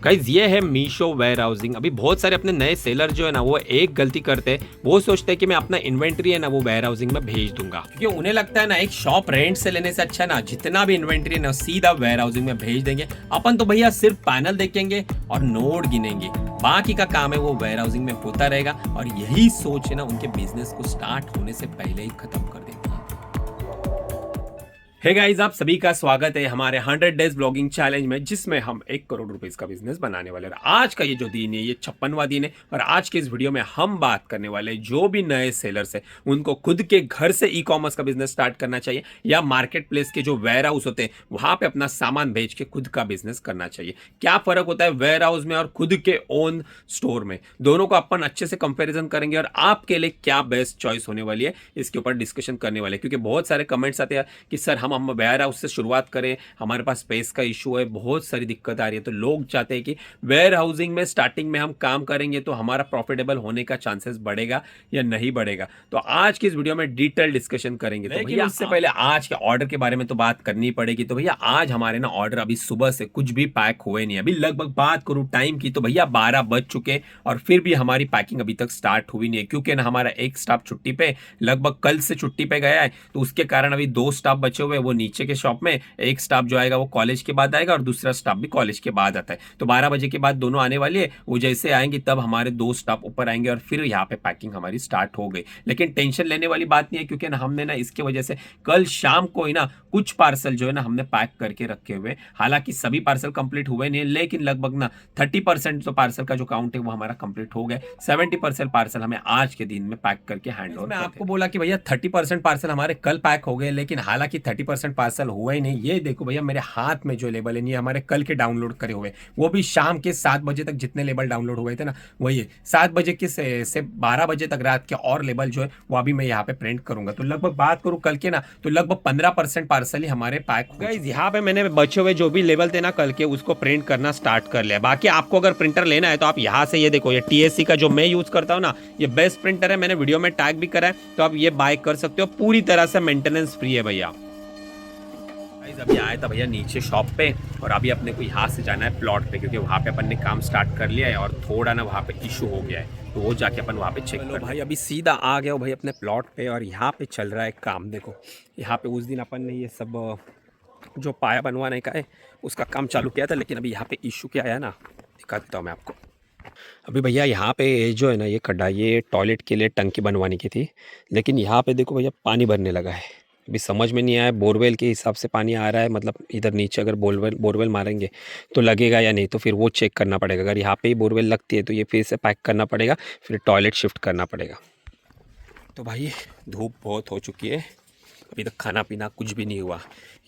Guys ये है Meesho where housing. अभी बहुत सारे अपने नए सेलर जो है ना वो एक गलती करते हैं, वो सोचते हैं कि मैं अपना इन्वेंट्री है ना वो वेयर हाउसिंग में भेज दूंगा, क्योंकि उन्हें लगता है ना एक शॉप रेंट से लेने से अच्छा ना जितना भी इन्वेंट्री है ना सीधा वेयर हाउसिंग में भेज देंगे। अपन तो भैया सिर्फ पैनल देखेंगे और नोट गिनेंगे, बाकी का काम है वो वेयर हाउसिंग में होता रहेगा। और यही सोच है ना उनके बिजनेस को स्टार्ट होने से पहले ही खत्म कर देती है। हे गाइस, आप सभी का स्वागत है हमारे 100 डेज ब्लॉगिंग चैलेंज में, जिसमें हम 1 करोड़ रुपीस का बिजनेस बनाने वाले हैं। आज का ये जो दिन है ये 56वां दिन है और आज के इस वीडियो में हम बात करने वाले जो भी नए सेलर्स है उनको खुद के घर से ई कॉमर्स का बिजनेस स्टार्ट करना चाहिए या मार्केट प्लेस के जो वेयर हाउस होते हैं वहां पे अपना सामान भेज के खुद का बिजनेस करना चाहिए। क्या फर्क होता है वेयर हाउस में और खुद के ओन स्टोर में, दोनों को अपन अच्छे से कंपेरिजन करेंगे और आपके लिए क्या बेस्ट चॉइस होने वाली है इसके ऊपर डिस्कशन करने वाले हैं। क्योंकि बहुत सारे कमेंट्स आते हैं कि सर हम वेयर हाउस से शुरुआत करें, हमारे पास स्पेस का इशू है, बहुत सारी दिक्कत आ रही है। तो लोग चाहते हैं कि वेयर हाउसिंग में स्टार्टिंग में हम काम करेंगे तो हमारा प्रॉफिटेबल होने का चांसेस बढ़ेगा या नहीं बढ़ेगा। तो आज की इस वीडियो में डिटेल डिस्कशन करेंगे। तो भैया उससे पहले आज के ऑर्डर के बारे में तो बात करनी पड़ेगी। तो भैया आज हमारे ना ऑर्डर अभी सुबह से कुछ भी पैक हुए नहीं, अभी लगभग बात करूं टाइम की तो भैया 12 बज चुके और फिर भी हमारी पैकिंग अभी तक स्टार्ट हुई नहीं है, क्योंकि ना हमारा एक स्टाफ छुट्टी पे लगभग कल से छुट्टी पे गया है। तो उसके कारण अभी 2 स्टाफ बचे हुए हैं, वो नीचे के शॉप में, एक स्टाफ जो आएगा वो कॉलेज के बाद आएगा और दूसरा स्टाफ भी कॉलेज के बाद आता है। तो 12 बजे के बाद दोनों आने वाली है, वो जैसे आएंगे तब हमारे 2 स्टाफ ऊपर आएंगे और फिर यहाँ पे पैकिंग हमारी स्टार्ट हो गई। लेकिन टेंशन लेने वाली बात नहीं है, क्योंकि ना हमने ना इसके वजह से कल शाम को ही ना कुछ पार्सल जो है ना हमने पैक करके रखे हुए। हालांकि सभी पार्सल कंप्लीट हुए नहीं, लेकिन लगभग ना 30% तो पार्सल का जो काउंट है वो हमारा कंप्लीट हो गया। 70% पार्सल हमें आज के दिन में पैक करके हैंड ओवर। मैं आपको बोला कि भैया 30% पार्सल हमारे कल पैक हो गए, लेकिन हालांकि 30% पार्सल हुआ ही नहीं। ये देखो भैया मेरे हाथ में जो लेबल है ये हमारे कल के डाउनलोड करे हुए, वो भी शाम के 7 बजे तक जितने लेबल डाउनलोड हुए थे ना वही है। 7 बजे के से 12 बजे तक रात के और लेबल जो है वो अभी मैं यहाँ पे प्रिंट करूंगा। तो लगभग बात करूं कल के ना तो लगभग 15% पार्सल ही हमारे पैक हो गए। यहाँ पे मैंने बचे हुए जो भी लेवल थे ना कल के उसको प्रिंट करना स्टार्ट कर लिया। बाकी आपको अगर प्रिंटर लेना है तो आप यहाँ से ये देखो, ये TSC का जो मैं यूज करता हूँ ना ये बेस्ट प्रिंटर है, मैंने वीडियो में टैग भी करा है, तो आप ये बाय कर सकते हो। पूरी तरह से मेंटेनेंस फ्री है भैया। अभी आया था भैया नीचे शॉप पे और अभी अपने को यहाँ से जाना है प्लॉट पे, क्योंकि वहाँ पे अपन ने काम स्टार्ट कर लिया है और थोड़ा ना वहाँ पे इशू हो गया है, तो वो जाके अपन वहाँ पे चेक कर भाई। अभी सीधा आ गया हो भाई अपने प्लॉट पे और यहाँ पे चल रहा है काम। देखो यहाँ पे उस दिन अपन ने ये सब जो पाया बनवाने का है उसका काम चालू किया था, लेकिन अभी यहाँ पे इशू क्या आया ना दिखा देता हूँ मैं आपको। अभी भैया यहाँ पे जो है ना ये खड्डा ये टॉयलेट के लिए टंकी बनवाने की थी, लेकिन यहाँ पे देखो भैया पानी भरने लगा है। अभी समझ में नहीं आया बोरवेल के हिसाब से पानी आ रहा है, मतलब इधर नीचे अगर बोरवेल मारेंगे तो लगेगा या नहीं, तो फिर वो चेक करना पड़ेगा। अगर यहाँ पे ही बोरवेल लगती है तो ये फिर से पैक करना पड़ेगा, फिर टॉयलेट शिफ्ट करना पड़ेगा। तो भाई धूप बहुत हो चुकी है, अभी तक खाना पीना कुछ भी नहीं हुआ।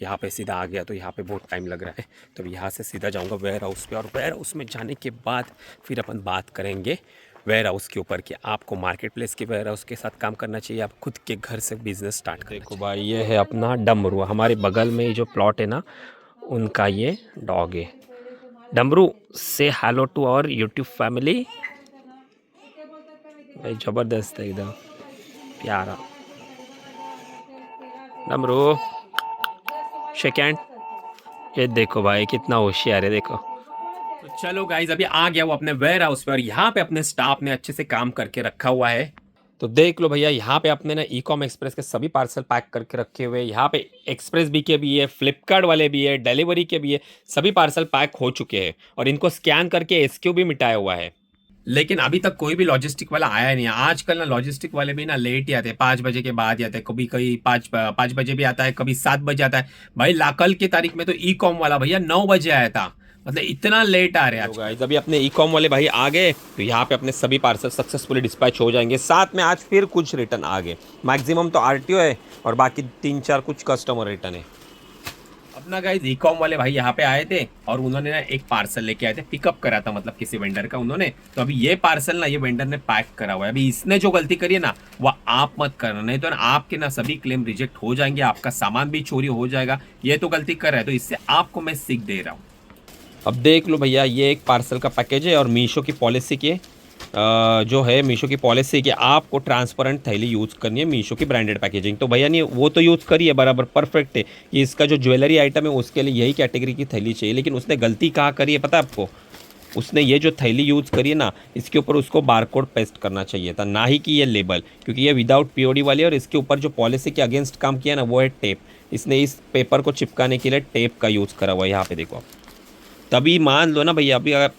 यहाँ पे सीधा आ गया तो यहाँ पे बहुत टाइम लग रहा है, तो यहाँ से सीधा जाऊँगा वेयर हाउस पे और वेयर हाउस में जाने के बाद फिर अपन बात करेंगे वेयर हाउस के ऊपर कि आपको मार्केट प्लेस के वेयर हाउस के साथ काम करना चाहिए, आप खुद के घर से बिजनेस स्टार्ट करें। देखो भाई ये है अपना डमरू, हमारे बगल में जो प्लॉट है ना उनका ये डॉग है। डमरू से hello to our YouTube family. भाई ज़बरदस्त है एकदम प्यारा डमरू, शेक हैंड। ये देखो भाई कितना होशियार है, देखो। तो चलो गाइज अभी आ गया वो अपने वेयर हाउस पे और यहाँ पे अपने स्टाफ ने अच्छे से काम करके रखा हुआ है। तो देख लो भैया यहाँ पे अपने ना ईकॉम एक्सप्रेस के सभी पार्सल पैक करके रखे हुए हैं। यहाँ पे एक्सप्रेस बी के भी है, फ्लिपकार्ट वाले भी है, डिलीवरी के भी है, सभी पार्सल पैक हो चुके हैं और इनको स्कैन करके SQ भी मिटाया हुआ है। लेकिन अभी तक कोई भी लॉजिस्टिक वाला आया नहीं है। आजकल ना लॉजिस्टिक वाले भी ना लेट ही आते हैं, 5 बजे के बाद ही आते हैं, कभी कभी 5 बजे भी आता है, कभी 7 बजे आता है। भाई कल की तारीख में तो ई कॉम वाला भैया 9 बजे आया था, मतलब इतना लेट आ रहे हैं आज। अभी अपने ई कॉम वाले भाई आ गए तो यहाँ पे अपने सभी पार्सल सक्सेसफुली डिस्पैच हो जाएंगे। साथ में आज फिर कुछ रिटर्न आ गए, मैक्सिमम तो RTO है और बाकी 3-4 कुछ कस्टमर रिटर्न है। अपना गाइस ई कॉम वाले भाई यहाँ पे आए थे और उन्होंने ना एक पार्सल लेके आए थे, पिकअप करा था मतलब किसी वेंडर का उन्होंने। तो अभी ये पार्सल ना ये वेंडर ने पैक करा हुआ है। अभी इसने जो गलती करी है ना वो आप मत करना, नहीं तो ना आपके ना सभी क्लेम रिजेक्ट हो जाएंगे, आपका सामान भी चोरी हो जाएगा। ये तो गलती कर रहा है, तो इससे आपको मैं सीख दे रहा हूँ। अब देख लो भैया ये एक पार्सल का पैकेज है और मीशो की पॉलिसी की जो है मीशो की पॉलिसी कि आपको ट्रांसपेरेंट थैली यूज़ करनी है, मीशो की ब्रांडेड पैकेजिंग। तो भैया नहीं वो तो यूज़ करिए बराबर परफेक्ट है, कि इसका जो ज्वेलरी आइटम है उसके लिए यही कैटेगरी की थैली चाहिए। लेकिन उसने गलती कहाँ करी है पता है आपको, उसने ये जो थैली यूज़ करी है ना, इसके ऊपर उसको बारकोड पेस्ट करना चाहिए था, ना ही कि ये लेबल, क्योंकि ये विदाउट पीओडी वाली है और इसके ऊपर जो पॉलिसी के अगेंस्ट काम किया ना वो है टेप। इसने इस पेपर को चिपकाने के लिए टेप का यूज़ करा हुआ है, यहाँ पे देखो आप। तभी मान लो ना भैया, अभी अगर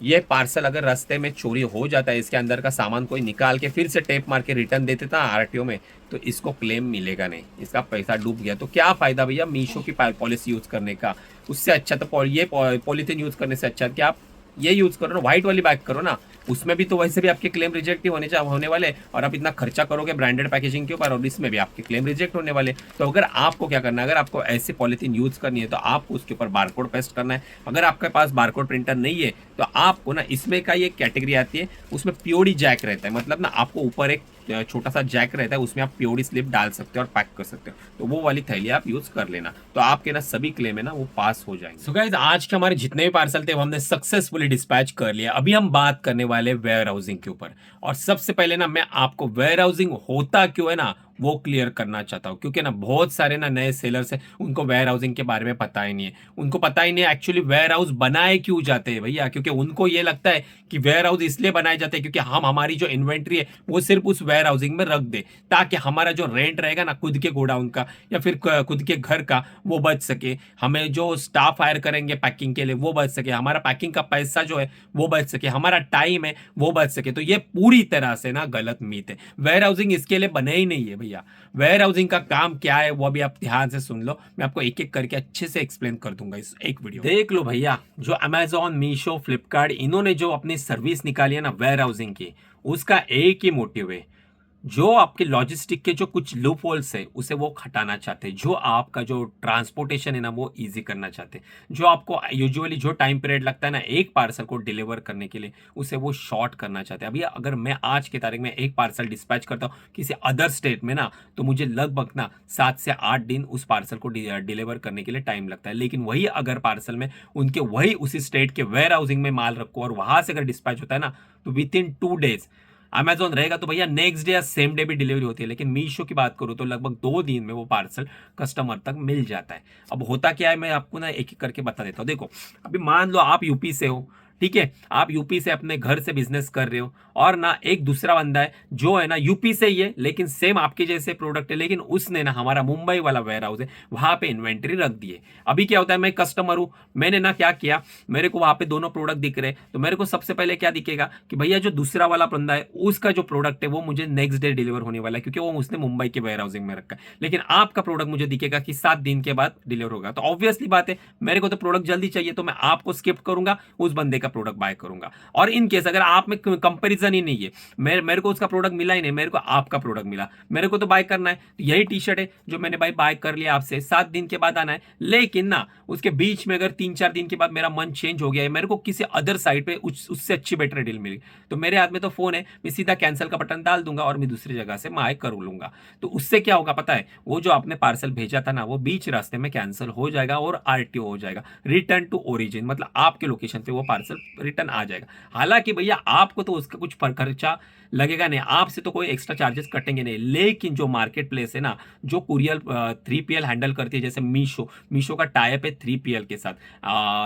ये पार्सल अगर रास्ते में चोरी हो जाता है, इसके अंदर का सामान कोई निकाल के फिर से टेप मार के रिटर्न दे देता आरटीओ में, तो इसको क्लेम मिलेगा नहीं, इसका पैसा डूब गया। तो क्या फायदा भैया मीशो की पॉलिसी यूज करने का? उससे अच्छा तो ये पॉलिथीन यूज करने से अच्छा कि आप ये यूज करो ना, व्हाइट वाली बैग करो ना, उसमें भी तो वैसे भी आपके क्लेम रिजेक्ट ही होने वाले, और आप इतना खर्चा करोगे ब्रांडेड पैकेजिंग के ऊपर और इसमें भी आपके क्लेम रिजेक्ट होने वाले। तो अगर आपको क्या करना है, अगर आपको ऐसे पॉलिथीन यूज करनी है तो आपको उसके ऊपर बारकोड पेस्ट करना है। अगर आपके पास बारकोड प्रिंटर नहीं है तो आपको ना इसमें का ये कैटेगरी आती है, उसमें पीओडी जैक रहता है, मतलब ना आपको ऊपर एक छोटा सा जैक रहता है, उसमें आप पीओडी स्लिप डाल सकते हो और पैक कर सकते हो, तो वो वाली थैली आप यूज कर लेना, तो आपके ना सभी क्लेम है ना वो पास हो जाएंगे। सो गाइस, आज के हमारे जितने भी पार्सल थे वो हमने सक्सेसफुली डिस्पैच कर लिया। अभी हम बात करने वाले वेयर हाउसिंग के ऊपर, और सबसे पहले ना मैं आपको वेयर हाउसिंग होता क्यों है ना वो क्लियर करना चाहता हूँ, क्योंकि ना बहुत सारे ना नए सेलर्स हैं, उनको वेयर हाउसिंग के बारे में पता ही नहीं है। उनको पता ही नहीं है एक्चुअली वेयर हाउस बनाए क्यों जाते हैं भैया, क्योंकि उनको ये लगता है कि वेयर हाउस इसलिए बनाए जाते हैं क्योंकि हम हमारी जो इन्वेंट्री है वो सिर्फ उस वेयर हाउसिंग में रख दे, ताकि हमारा जो रेंट रहेगा ना खुद के गोडाउन का या फिर खुद के घर का वो बच सके, हमें जो स्टाफ हायर करेंगे पैकिंग के लिए वो बच सके, हमारा पैकिंग का पैसा जो है वो बच सके, हमारा टाइम है वो बच सके। तो ये पूरी तरह से ना गलत मीत है, वेयर हाउसिंग इसके लिए बने ही नहीं है भैया। वेयर हाउसिंग का काम क्या है वो भी आप ध्यान से सुन लो, मैं आपको एक एक करके अच्छे से एक्सप्लेन कर दूंगा इस एक वीडियो। देख लो भैया, जो अमेजोन, मीशो, फ्लिपकार्ट, इन्होंने जो अपनी सर्विस निकाली है ना वेयर हाउसिंग की, उसका एक ही मोटिव है, जो आपके लॉजिस्टिक के जो कुछ लूप होल्स है उसे वो हटाना चाहते हैं, जो आपका जो ट्रांसपोर्टेशन है ना वो इजी करना चाहते हैं, जो आपको यूजुअली जो टाइम पीरियड लगता है ना एक पार्सल को डिलीवर करने के लिए उसे वो शॉर्ट करना चाहते हैं। अभी अगर मैं आज की तारीख में एक पार्सल डिस्पैच करता हूँ किसी अदर स्टेट में ना, तो मुझे लगभग ना 7 से 8 दिन उस पार्सल को डिलीवर करने के लिए टाइम लगता है। लेकिन वही अगर पार्सल में उनके वही उसी स्टेट के वेयर हाउसिंग में माल रखो और वहां से अगर डिस्पैच होता है ना, तो विद इन 2 डेज अमेजोन रहेगा तो भैया नेक्स्ट डे या सेम डे भी डिलीवरी होती है। लेकिन मीशो की बात करूं तो लगभग 2 दिन में वो पार्सल कस्टमर तक मिल जाता है। अब होता क्या है मैं आपको ना एक एक करके बता देता हूं। देखो, अभी मान लो आप यूपी से हो, ठीक है, आप यूपी से अपने घर से बिजनेस कर रहे हो, और ना एक दूसरा बंदा है जो है ना यूपी से ही है लेकिन सेम आपके जैसे प्रोडक्ट है, लेकिन उसने ना हमारा मुंबई वाला वेयर हाउस है वहां पे इन्वेंट्री रख दी है। अभी क्या होता है, मैं कस्टमर हूं, मैंने ना क्या किया, मेरे को वहां पे दोनों प्रोडक्ट दिख रहे, तो मेरे को सबसे पहले क्या दिखेगा कि भैया जो दूसरा वाला बंदा है उसका जो प्रोडक्ट है वो मुझे नेक्स्ट डे डिलीवर होने वाला है, क्योंकि वो उसने मुंबई के वेयर हाउसिंग में रखा है। लेकिन आपका प्रोडक्ट मुझे दिखेगा कि 7 दिन के बाद डिलीवर होगा, तो ऑब्वियसली बात है मेरे को तो प्रोडक्ट जल्दी चाहिए, तो मैं आपको स्किप करूंगा, उस बंदे का प्रोडक्ट बाय करूंगा। और इन केस अगर आप में कंपैरिजन ही नहीं है, मेरे को उसका प्रोडक्ट मिला ही नहीं, मेरे को आपका प्रोडक्ट मिला, मेरे को तो बाय करना है, तो यही टी शर्ट है जो मैंने भाई बाय कर लिया आपसे, 7 दिन के बाद आना है, लेकिन ना उसके बीच में अगर 3-4 दिन के बाद मेरा मन चेंज हो गया है, मेरे को किसी अदर साइट पे उससे अच्छी बेटर डील मिली, तो मेरे हाथ में तो फोन है, मैं सीधा कैंसिल का बटन डाल दूंगा और मैं दूसरी जगह से बाय कर लूंगा। तो उससे क्या होगा पता है, वो जो आपने पार्सल भेजा था ना वो बीच रास्ते में कैंसिल हो जाएगा और आरटीओ हो जाएगा, रिटर्न टू ओरिजिन, मतलब आपके लोकेशन पे वो पार्सल रिटर्न आ जाएगा। हालांकि भैया आपको तो उसका कुछ खर्चा लगेगा नहीं, आपसे तो कोई एक्स्ट्रा चार्जेस कटेंगे नहीं, लेकिन जो मार्केट प्लेस है ना, जो कुरियर 3PL हैंडल करती है, जैसे मीशो का टाइप है 3PL के साथ,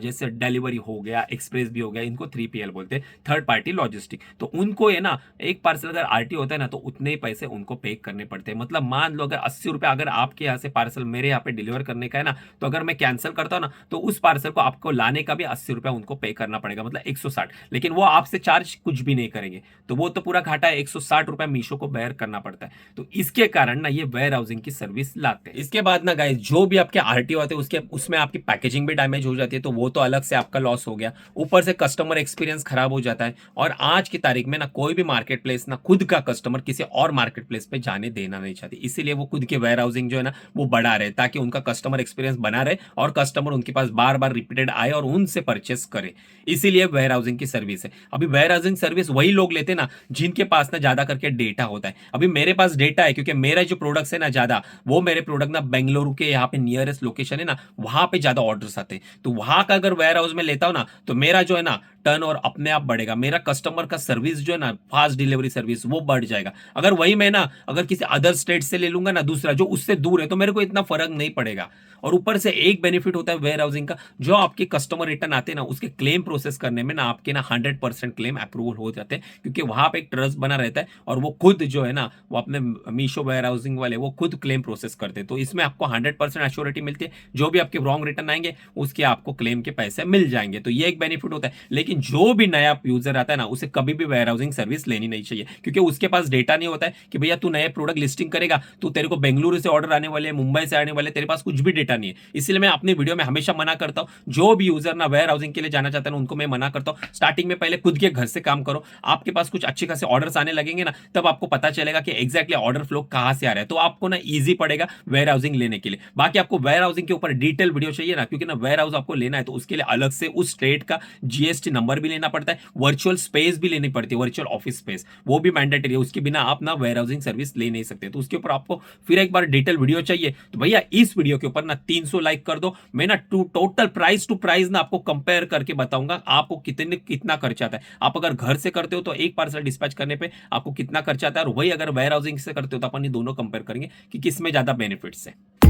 जैसे डिलीवरी हो गया, एक्सप्रेस भी हो गया, इनको 3PL बोलते हैं, थर्ड पार्टी लॉजिस्टिक। तो उनको है ना एक पार्सल अगर आरटी होता है ना तो उतने ही पैसे उनको पे करने पड़ते हैं। मतलब मान लो अगर 80 रुपये अगर आपके यहाँ से पार्सल मेरे यहाँ पे डिलीवर करने का है ना, तो अगर मैं कैंसिल करता हूँ ना तो उस पार्सल को आपको लाने का भी 80 रुपया उनको पे करना पड़ेगा, मतलब 160। लेकिन वो आपसे चार्ज कुछ भी नहीं करेंगे, तो वो तो पूरा घाटा है, 160 रुपया मीशो को बेयर करना पड़ता है। तो इसके कारण ना ये वेयर हाउसिंग की सर्विस लाते हैं। इसके बाद ना गाइस, जो भी आपके आरटीओ आते हैं उसके उसमें आपकी पैकेजिंग भी डैमेज हो जाती है, तो वो तो अलग से आपका लॉस हो गया, ऊपर से कस्टमर एक्सपीरियंस खराब हो जाता है। और आज की तारीख में ना कोई भी मार्केट प्लेस ना खुद का कस्टमर किसी और मार्केट प्लेस पे जाने देना नहीं चाहती, इसीलिए वो खुद के वेयर हाउसिंग जो है ना वो बढ़ा रहे, ताकि उनका कस्टमर एक्सपीरियंस बना रहे और कस्टमर उनके पास बार बार रिपीटेड आए और उनसे परचेस करे, इसीलिए वेयर हाउसिंग की सर्विस है। अभी वेयर हाउसिंग सर्विस वही लोग लेते ना जिनके पास ना ज्यादा करके डेटा होता है। अभी मेरे पास डेटा है, क्योंकि मेरा जो प्रोडक्ट्स है ना ज्यादा, वो मेरे प्रोडक्ट ना बेंगलुरु के यहाँ पे नियरेस्ट लोकेशन है ना, वहां पे ज्यादा ऑर्डर्स आते हैं, तो वहां का अगर वेयर हाउस में लेता हूं ना तो मेरा जो है ना टर्न और अपने आप बढ़ेगा, मेरा कस्टमर का सर्विस जो है ना, फास्ट डिलीवरी सर्विस, वो बढ़ जाएगा। अगर वही मैं ना अगर किसी अदर स्टेट से ले लूंगा ना दूसरा जो उससे दूर है, तो मेरे को इतना फर्क नहीं पड़ेगा। और ऊपर से एक बेनिफिट होता है वेयर हाउसिंग का, जो आपके कस्टमर रिटर्न आते हैं ना, उसके क्लेम प्रोसेस करने में ना आपके ना 100% क्लेम अप्रूवल हो जाते हैं, क्योंकि वहां पे एक ट्रस्ट बना रहता है और वो खुद जो है ना, वो अपने मीशो वेयर हाउसिंग वाले वो खुद क्लेम प्रोसेस करते हैं। तो इसमें आपको 100% एश्योरिटी मिलती है, जो भी आपके रॉन्ग रिटर्न आएंगे उसके आपको क्लेम के पैसे मिल जाएंगे। तो ये एक बेनिफिट होता है। लेकिन जो भी नया यूजर आता है ना, उसे कभी भी वेयर हाउसिंग सर्विस लेनी नहीं चाहिए, क्योंकि उसके पास डेटा नहीं होता है कि भैया तू नए प्रोडक्ट लिस्टिंग करेगा, तो तेरे को बेंगलुरु से ऑर्डर आने वाले, मुंबई से आने वाले, तेरे पास कुछ भी डेटा नहीं है। इसलिए मैं अपनी वीडियो में हमेशा मना करता हूं, जो भी यूजर ना वेयर हाउसिंग के लिए जाना चाहता है उनको मैं मना करता हूं, स्टार्टिंग में पहले खुद के घर से काम करो। आपके पास कुछ अच्छे खासे ऑर्डर्स आने लगेंगे ना, तब आपको पता चलेगा कि एग्जैक्टली ऑर्डर फ्लो कहां से आ रहा है, तो आपको ना ईजी पड़ेगा वेयर हाउसिंग लेने के लिए। बाकी आपको वेयर हाउसिंग के ऊपर डिटेल वीडियो चाहिए ना, क्योंकि ना वेयर हाउस आपको लेना है तो उसके लिए अलग से उस स्टेट का जीएसटी नंबर भी लेना पड़ता है, वर्चुअल स्पेस भी लेनी पड़ती है, वर्चुअल ऑफिस स्पेस, वो भी मैंडेटरी है। उसके बिना आप ना वेयर हाउसिंग सर्विस ले नहीं सकते। तो उसके ऊपर आपको फिर एक बार डिटेल वीडियो चाहिए तो भैया इस वीडियो के ऊपर ना 300 लाइक कर दो। मैं ना टोटल प्राइस टू प्राइस ना आपको कंपेयर करके बताऊंगा आपको कितना खर्चा आता है। आप अगर घर से करते हो तो एक पार्सल डिस्पैच करने पे आपको कितना खर्चा आता है, और वही अगर वेयर हाउसिंग से करते हो तो अपन ये दोनों कंपेयर करेंगे कि किसमें ज्यादा बेनिफिट्स है।